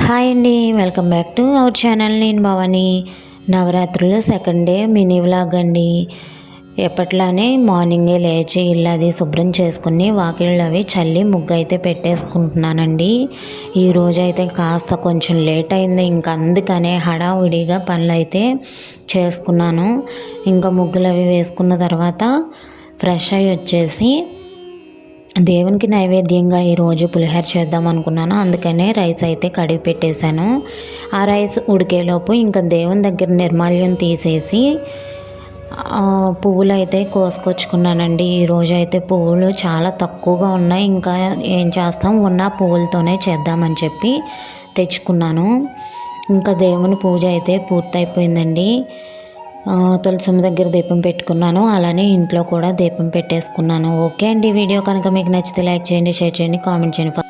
Hi అండి, welcome back to our channel. నేను భవాని. నవరాత్రులు సెకండ్ డే మినీ వ్లాగ్ అండి. ఎప్పట్లానే మార్నింగే లేచి ఇల్లు అది శుభ్రం చేసుకుని వాకిళ్ళు అవి చల్లి ముగ్గు అయితే పెట్టేసుకుంటున్నానండి. ఈరోజు అయితే కాస్త కొంచెం లేట్ అయింది. ఇంకా అందుకనే హడావుడిగా పనులు అయితే చేసుకున్నాను. ఇంకా ముగ్గులు అవి వేసుకున్న తర్వాత ఫ్రెష్ అయ్యి వచ్చేసి దేవునికి నైవేద్యంగా ఈరోజు పులిహోర చేద్దాం అనుకున్నాను. అందుకనే రైస్ అయితే కడిగి పెట్టేశాను. ఆ రైస్ ఉడికేలోపు ఇంకా దేవుని దగ్గర నిర్మాల్యం తీసేసి పువ్వులు అయితే కోసుకొచ్చుకున్నానండి. ఈరోజు అయితే పువ్వులు చాలా తక్కువగా ఉన్నాయి. ఇంకా ఏం చేస్తాం, ఉన్న పువ్వులతోనే చేద్దామని చెప్పి తెచ్చుకున్నాను. ఇంకా దేవుని పూజ అయితే పూర్తయిపోయిందండి. తులసమ్మ దగ్గర దీపం పెట్టుకున్నాను, అలానే ఇంట్లో కూడా దీపం పెట్టేసుకున్నాను. ఓకే అండి, వీడియో కనుక మీకు నచ్చితే లైక్ చేయండి, షేర్ చేయండి, కామెంట్ చేయండి.